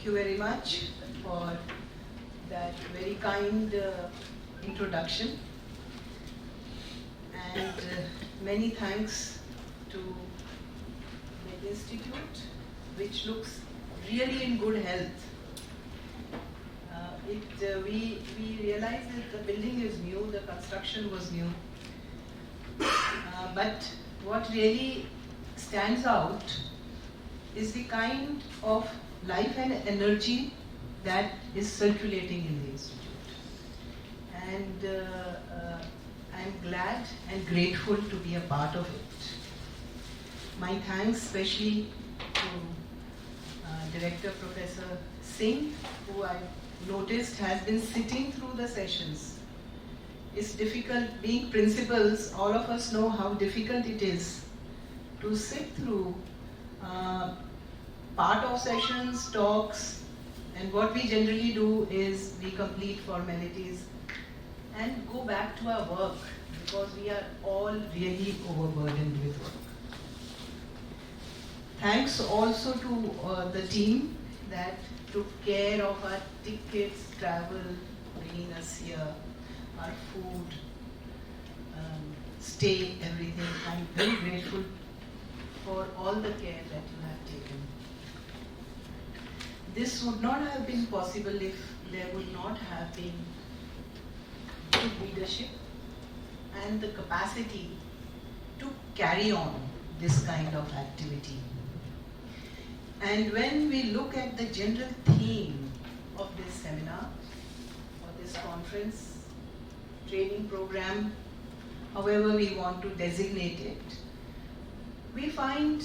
Thank you very much for that very kind introduction, and many thanks to the Institute, which looks really in good health. We realized that the building is new, the construction was new, but what really stands out is the kind of life and energy that is circulating in the Institute. And I'm glad and grateful to be a part of it. My thanks especially to Director Professor Singh, who I've noticed has been sitting through the sessions. It's difficult, being principals, all of us know how difficult it is to sit through part of sessions, talks, and what we generally do is we complete formalities and go back to our work because we are all really overburdened with work. Thanks also to the team that took care of our tickets, travel, bringing us here, our food, stay, everything. I'm very grateful for all the care that you have taken. This would not have been possible if there would not have been good leadership and the capacity to carry on this kind of activity. And when we look at the general theme of this seminar, or this conference, training program, however we want to designate it, we find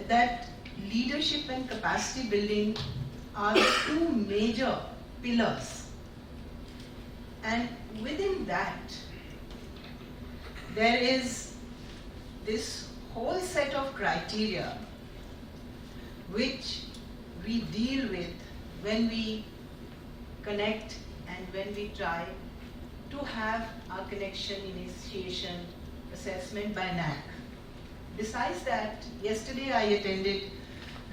that leadership and capacity building are the two major pillars. And within that, there is this whole set of criteria which we deal with when we connect and when we try to have our connection, initiation, assessment by NAC. Besides that, yesterday I attended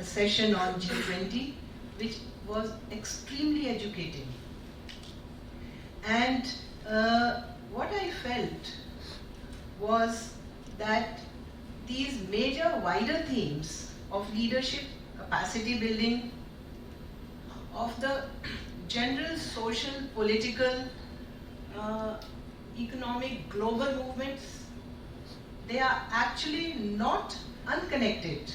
a session on G20, which was extremely educating. And what I felt was that these major wider themes of leadership, capacity building, of the general social, political, economic, global movements, they are actually not unconnected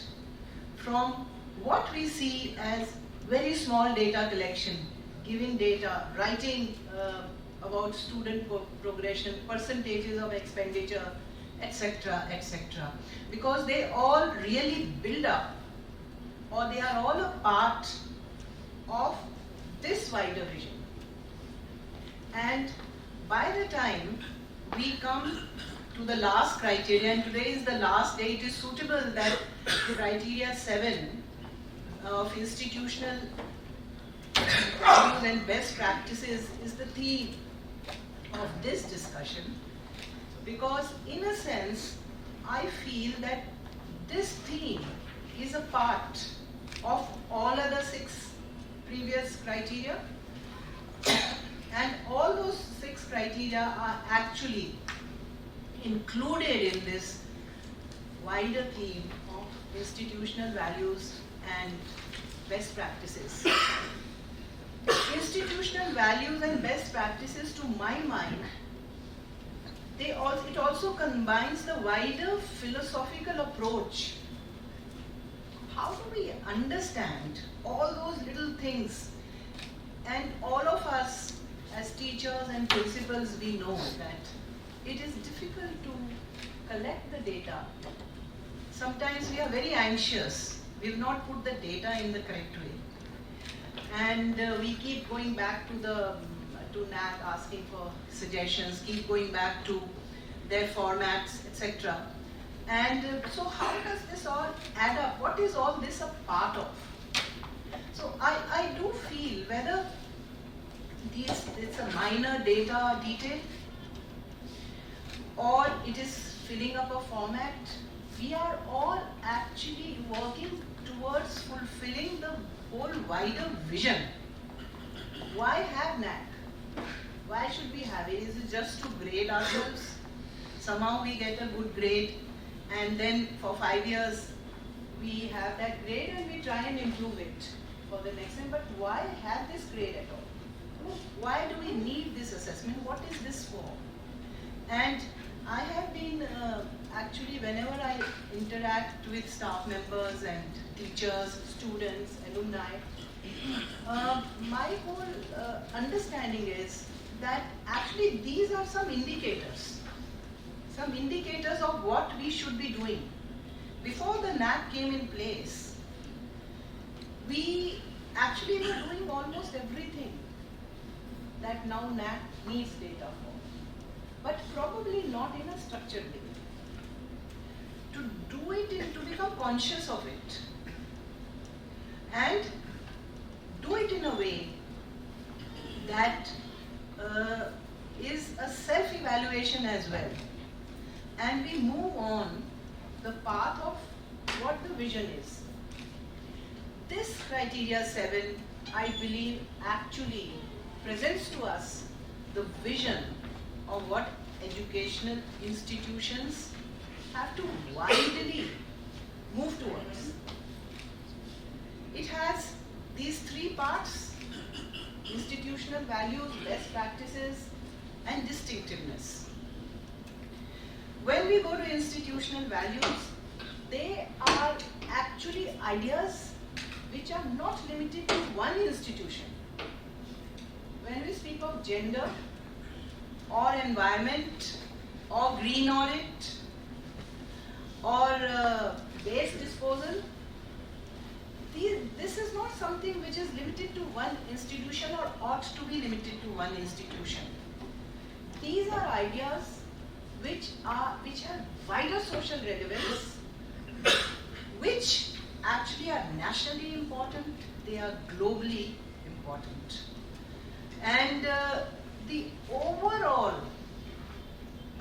from what we see as very small data collection, giving data, writing about student progression, percentages of expenditure, etc., etc. Because they all really build up, or they are all a part of this wider vision. And by the time we come to the last criteria, and today is the last day, it is suitable that criteria 7 of institutional values and best practices is the theme of this discussion, because in a sense I feel that this theme is a part of all other 6 previous criteria, and all those 6 criteria are actually included in this wider theme of institutional values and best practices. Institutional values and best practices, to my mind, it also combines the wider philosophical approach. How do we understand all those little things? And all of us as teachers and principals, we know that it is difficult to collect the data. Sometimes we are very anxious. We have not put the data in the correct way. And we keep going back to NAC asking for suggestions, keep going back to their formats, etc. And so how does this all add up? What is all this a part of? So I do feel whether it's a minor data detail or it is filling up a format, we are all actually working towards fulfilling the whole wider vision. Why have NAC? Why should we have it? Is it just to grade ourselves? Somehow we get a good grade and then for 5 years we have that grade and we try and improve it for the next time. But why have this grade at all? Why do we need this assessment? What is this for? And I have been actually, whenever I interact with staff members and teachers, students, alumni, my whole understanding is that actually these are some indicators of what we should be doing. Before the NAC came in place, we actually were doing almost everything that now NAC needs data for, but probably not in a structured way. To do it, to become conscious of it, and do it in a way that is a self-evaluation as well. And we move on the path of what the vision is. This criteria 7, I believe, actually presents to us the vision of what educational institutions have to widely move towards. It has these 3 parts: institutional values, best practices, and distinctiveness. When we go to institutional values, they are actually ideas which are not limited to one institution. When we speak of gender, or environment, or green audit, or waste disposal, this is not something which is limited to one institution or ought to be limited to one institution. These are ideas which have wider social relevance, which actually are nationally important, they are globally important. And the overall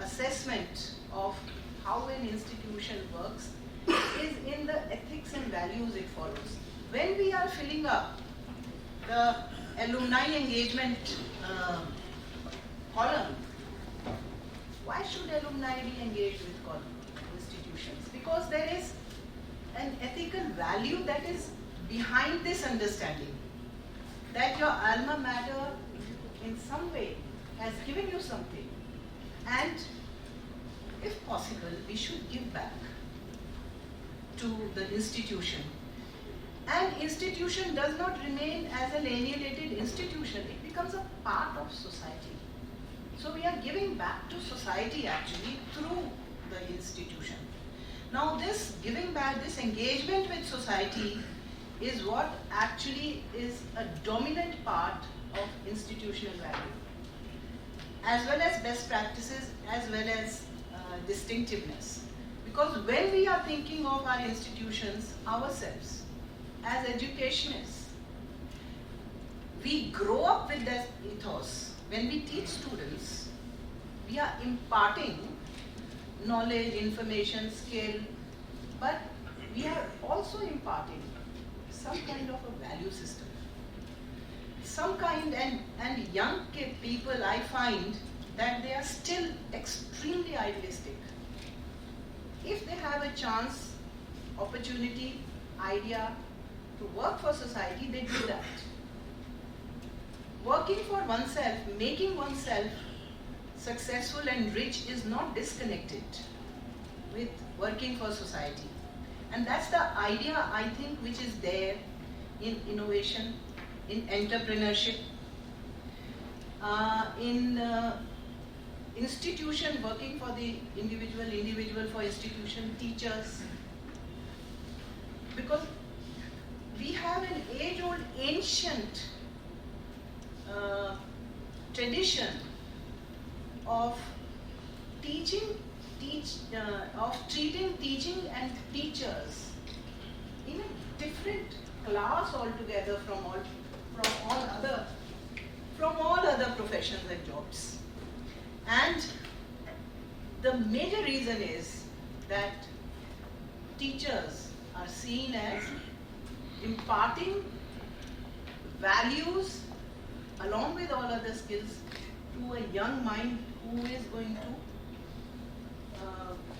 assessment of how an institution works is in the ethics and values it follows. When we are filling up the alumni engagement column, why should alumni be engaged with institutions? Because there is an ethical value that is behind this understanding, that your alma mater in some way has given you something, and if possible, we should give back to the institution. And institution does not remain as an alienated institution, it becomes a part of society. So we are giving back to society actually through the institution. Now this giving back, this engagement with society is what actually is a dominant part of institutional value, as well as best practices, as well as distinctiveness. Because when we are thinking of our institutions ourselves as educationists, we grow up with that ethos. When we teach students, we are imparting knowledge, information, skill, but we are also imparting some kind of a value system. Some kind, and young people, I find that they are still extremely idealistic. If they have a chance, opportunity, idea to work for society, they do that. Working for oneself, making oneself successful and rich is not disconnected with working for society. And that's the idea, I think, which is there in innovation, in entrepreneurship, in institution, working for the individual for institution, teachers. Because we have an age-old, ancient tradition of treating teaching and teachers in a different class altogether from all other professions and jobs. And the major reason is that teachers are seen as imparting values along with all other skills to a young mind who is going to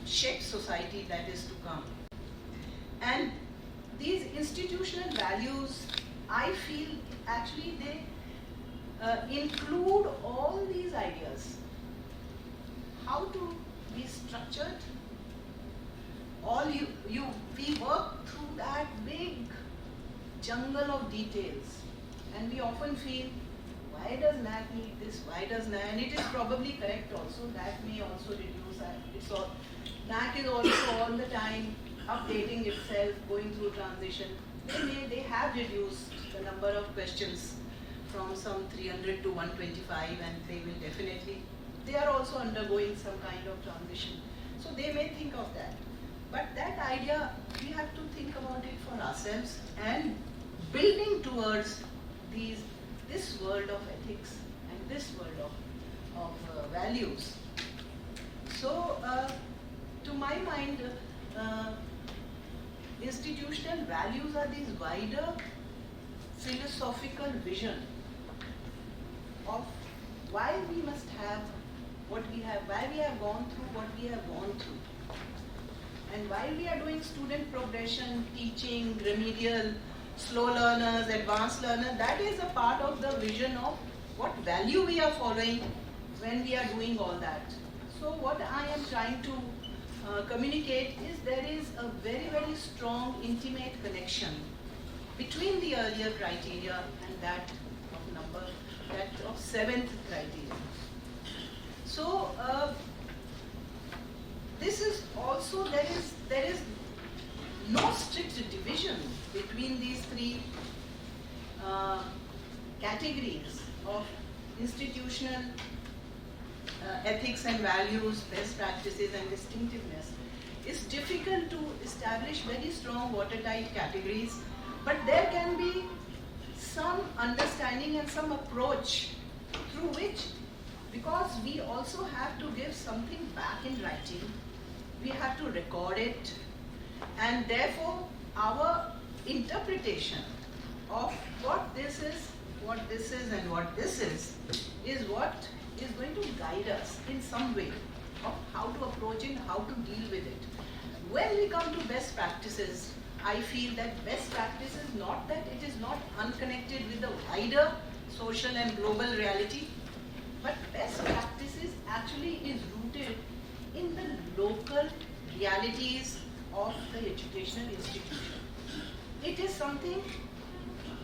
shape society that is to come. And these institutional values, I feel actually they include all these ideas. How to be structured, we work through that big jungle of details, and we often feel, why does NAC need this, why does NAC, and it is probably correct also, that may also reduce, NAC is also all the time updating itself, going through transition. They have reduced the number of questions from some 300 to 125, and they are also undergoing some kind of transition. So they may think of that. But that idea, we have to think about it for ourselves and building towards this world of ethics and this world of values. So, to my mind, institutional values are these wider philosophical vision of why we must have what we have, why we have gone through what we have gone through. And while we are doing student progression, teaching, remedial, slow learners, advanced learners, that is a part of the vision of what value we are following when we are doing all that. So what I am trying to communicate is there is a very, very strong, intimate connection between the earlier criteria and that of seventh criteria. So this is also, there is no strict division between these three categories of institutional ethics and values, best practices and distinctiveness. It's difficult to establish very strong watertight categories, but there can be some understanding and some approach through which, because we also have to give something back in writing, we have to record it, and therefore our interpretation of what this is and what this is what is going to guide us in some way of how to approach it, how to deal with it. When we come to best practices, I feel that best practice is not that it is not unconnected with the wider social and global reality, but best practices actually is rooted in the local realities of the educational institution. It is something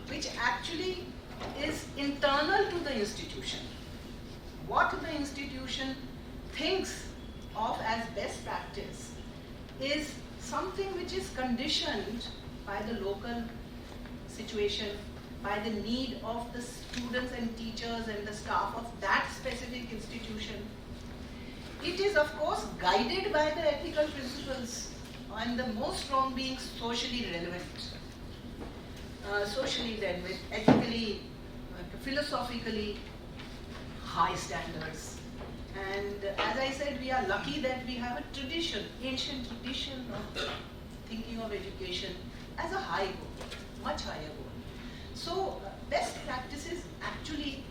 which actually is internal to the institution. What the institution thinks of as best practice is something which is conditioned by the local situation, by the need of the students and teachers and the staff of that specific institution. It is of course guided by the ethical principles, and the most strong being socially relevant, ethically, philosophically high standards. And as I said, we are lucky that we have a tradition, ancient tradition of thinking of education as a high goal, much higher goal. So best practices actually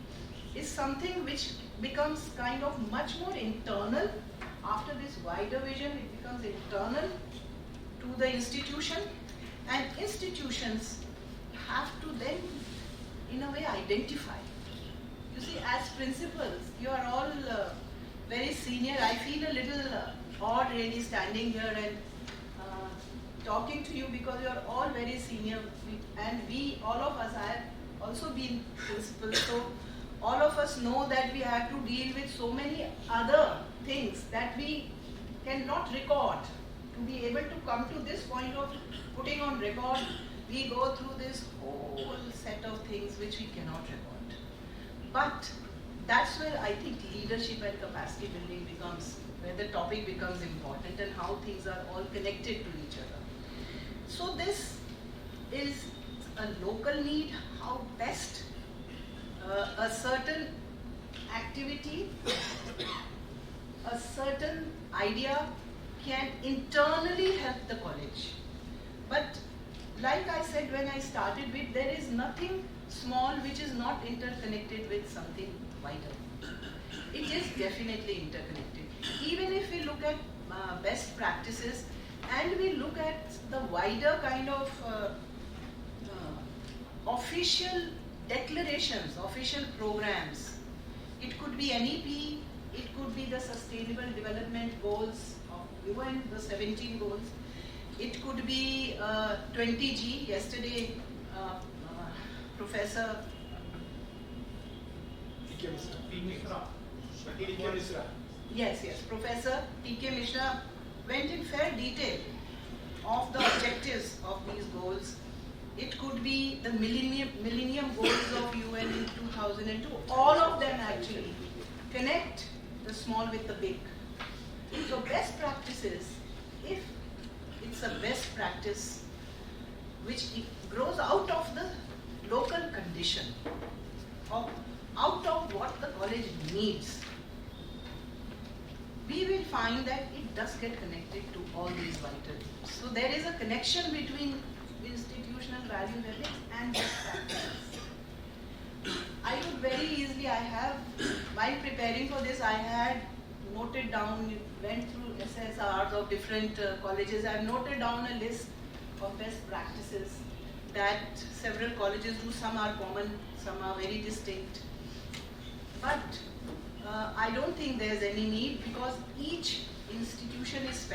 is something which becomes kind of much more internal. After this wider vision, it becomes internal to the institution, and institutions have to then, in a way, identify. You see, as principals, you are all very senior. I feel a little odd really standing here and talking to you because you are all very senior, and all of us have also been principals, so all of us know that we have to deal with so many other things that we cannot record. To be able to come to this point of putting on record, we go through this whole set of things which we cannot record. But that's where I think leadership and capacity building becomes, where the topic becomes important and how things are all connected to each other. So this is a local need, how best a certain activity, a certain idea can internally help the college. But like I said when I started with, there is nothing small which is not interconnected with something wider. It is definitely interconnected. Even if we look at best practices and we look at the wider kind of official declarations, official programs, it could be NEP, it could be the Sustainable Development Goals of UN, the 17 goals. It could be 20G. Yesterday, Professor Professor T.K. Mishra went in fair detail of the objectives of these goals. It could be the millennium goals of UN in 2002. All of them actually connect the small with the big. So best practices, if it's a best practice which grows out of the local condition, or out of what the college needs, we will find that it does get connected to all these vital needs. So there is a connection between institutional value ethics and best practices. I could very easily, while preparing for this, I had noted down, went through SSRs of different colleges. I have noted down a list of best practices that several colleges do. Some are common, some are very distinct. But I don't think there's any need, because each institution is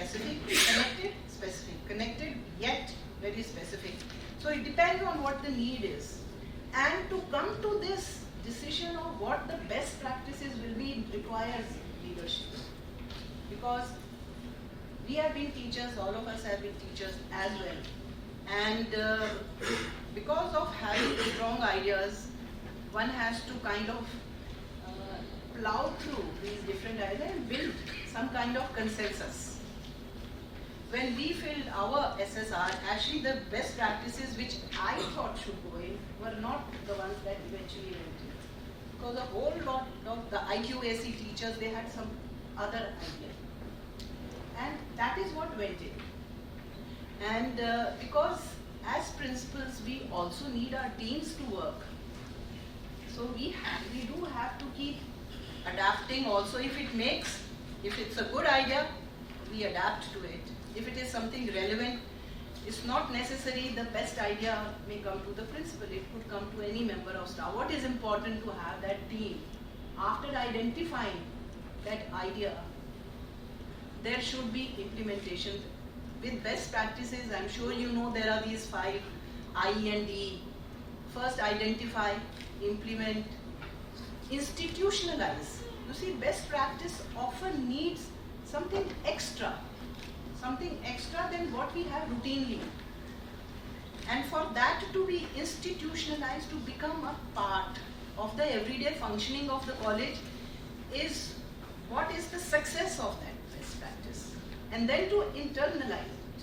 connected yet very specific. So it depends on what the need is. And to come to this decision of what the best practices will be requires leadership. Because we have been teachers, all of us have been teachers as well. And because of having strong ideas, one has to kind of plow through these different ideas and build some kind of consensus. When we filled our SSR, actually the best practices which I thought should go in were not the ones that eventually went in. Because a whole lot of the IQAC teachers, they had some other idea. And that is what went in. And because as principals, we also need our teams to work. So we do have to keep adapting also. If it's a good idea, we adapt to it. If it is something relevant, it's not necessary the best idea may come to the principal. It could come to any member of staff. What is important to have that team, after identifying that idea, there should be implementation. With best practices, I'm sure you know there are these 5 I and D. First, identify, implement, institutionalize. You see, best practice often needs something extra than what we have routinely. And for that to be institutionalized, to become a part of the everyday functioning of the college, is what is the success of that best practice. And then to internalize it.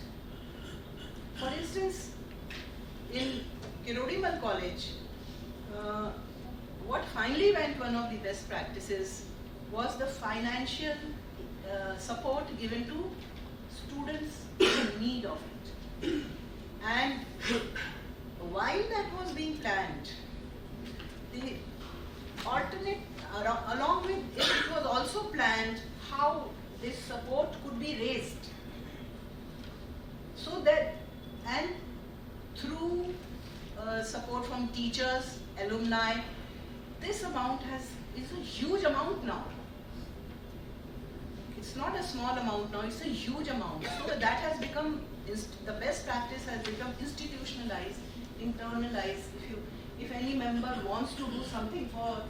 For instance, in Kirodimal College, what finally went one of the best practices was the financial support given to students in need of it. And while that was being planned, the alternate, along with it was also planned how this support could be raised. So that, and through support from teachers, alumni, this amount is a huge amount now. It's not a small amount now, it's a huge amount. So that has become, the best practice has become institutionalized, internalized. If any member wants to do something for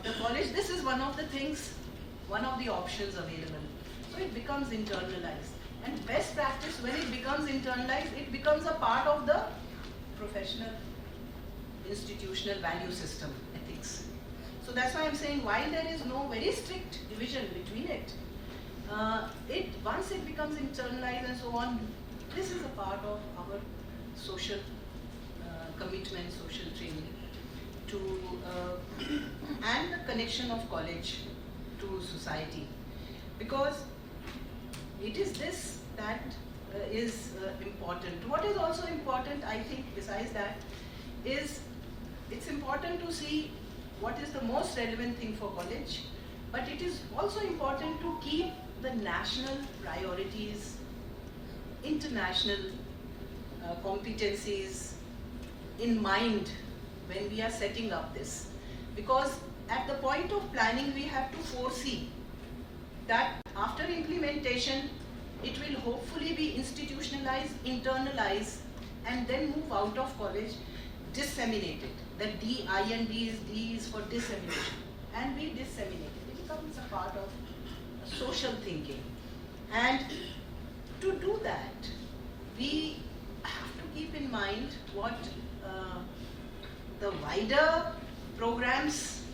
the college, this is one of the things, one of the options available. So it becomes internalized. And best practice, when it becomes internalized, it becomes a part of the professional, institutional value system, ethics. So that's why I'm saying, while there is no very strict division between it, once it becomes internalized and so on, this is a part of our social commitment, social training, and the connection of college to society. Because it is this that is important. What is also important, I think, besides that, is it's important to see what is the most relevant thing for college, but it is also important to keep the national priorities, international competencies in mind when we are setting up this. Because at the point of planning, we have to foresee that after implementation, it will hopefully be institutionalized, internalized, and then move out of college, disseminated. The D, I and D is for dissemination. And we disseminate it. It becomes a part of social thinking. And to do that, we have to keep in mind what the wider programs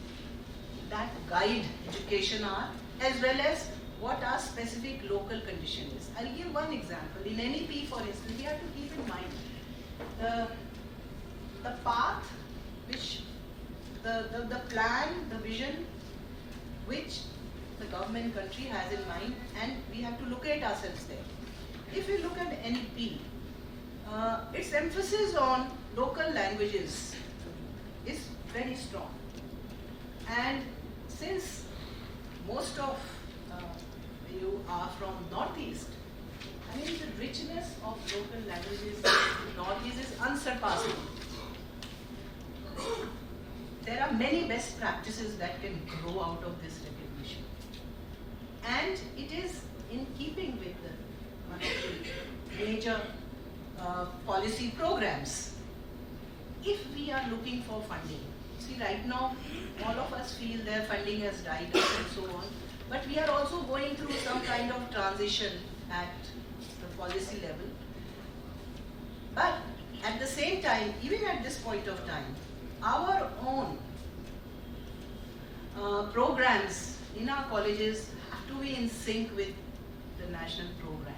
that guide education are, as well as what our specific local condition is. I'll give one example. In NEP, for instance, we have to keep in mind the path which, the plan, the vision which the government country has in mind, and we have to locate ourselves there. If we look at NEP, its emphasis on local languages is very strong. And since most of you are from Northeast, I mean the richness of local languages in Northeast is unsurpassable. There are many best practices that can grow out of this recognition. And it is in keeping with one of the major policy programs. If we are looking for funding, see right now all of us feel their funding has died up and so on, but we are also going through some kind of transition at the policy level. But at the same time, even at this point of time, our own programs in our colleges have to be in sync with the national program.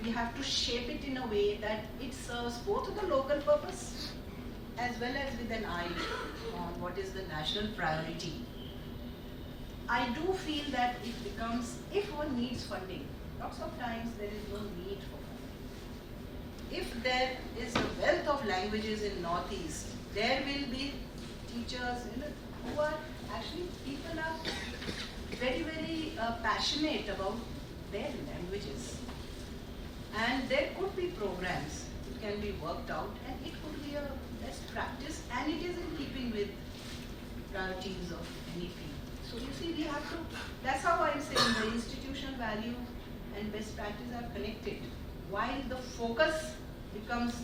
We have to shape it in a way that it serves both the local purpose as well as with an eye on what is the national priority. I do feel that it becomes, if one needs funding, lots of times there is no need for funding. If there is a wealth of languages in Northeast, there will be teachers who are actually, people are very, very passionate about their languages. And there could be programs, it can be worked out, and it could be a best practice, and it is in keeping with priorities of any field. So you see, we have to, that's how I'm saying the institutional value and best practice are connected, while the focus becomes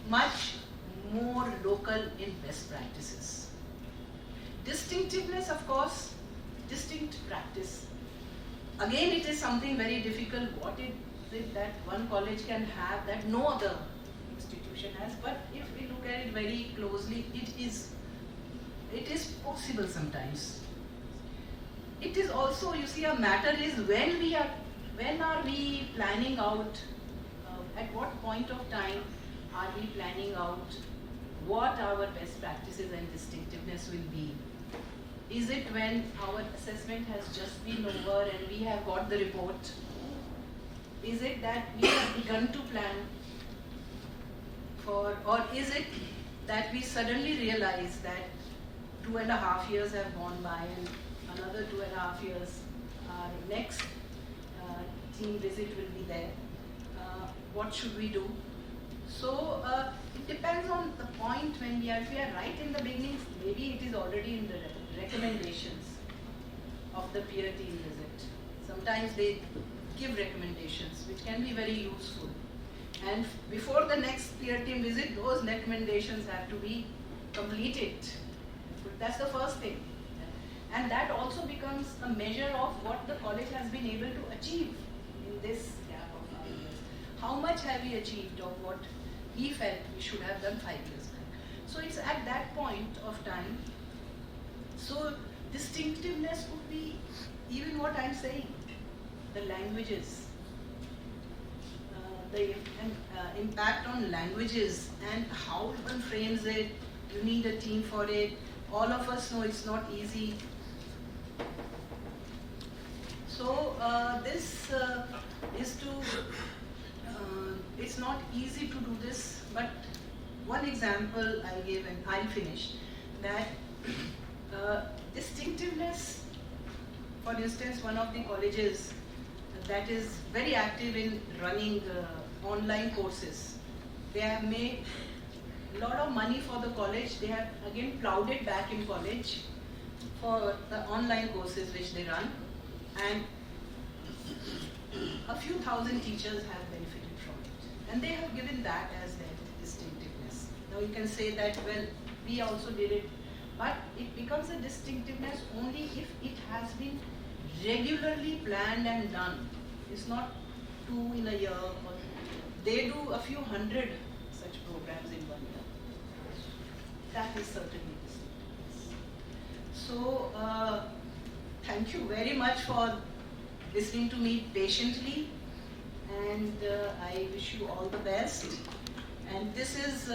much more local in best practices. Distinctiveness, of course, distinct practice. Again, it is something very difficult. What is it that one college can have that no other institution has? But if we look at it very closely, it is possible sometimes. It is also, you see, a matter is when are we planning out, at what point of time are we planning out what our best practices and distinctiveness will be? Is it when our assessment has just been over and we have got the report? Is it that we have begun to plan for, or is it that we suddenly realize that 2.5 years have gone by and another 2.5 years, our next team visit will be there. What should we do? So it depends on the point when we are, if we are right in the beginning, maybe it is already in the recommendations of the peer team visit. Sometimes they give recommendations which can be very useful. And before the next peer team visit, those recommendations have to be completed. That's the first thing. And that also becomes a measure of what the college has been able to achieve in this gap of 5 years. How much have we achieved of what we felt we should have done 5 years back? So it's at that point of time. So distinctiveness would be even what I'm saying, the languages, the impact on languages and how one frames it. You need a team for it. All of us know it's not easy. So this is to, it's not easy to do this, but one example I gave and I'll finish. that distinctiveness, for instance, one of the colleges that is very active in running online courses, they have made a lot of money for the college. They have again plowed it back in college for the online courses which they run, and a few thousand teachers have benefited from it, and they have given that as their distinctiveness. Now you can say that, well, we also did it, but it becomes a distinctiveness only if it has been regularly planned and done. It's not 2 in a year, or they do a few hundred such programs in 1 year. That is certainly distinctiveness. So thank you very much for listening to me patiently, and I wish you all the best. And this is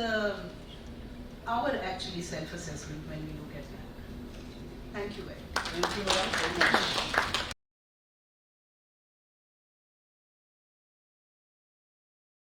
our actually self-assessment when we look at that. Thank you very much. Thank you very much.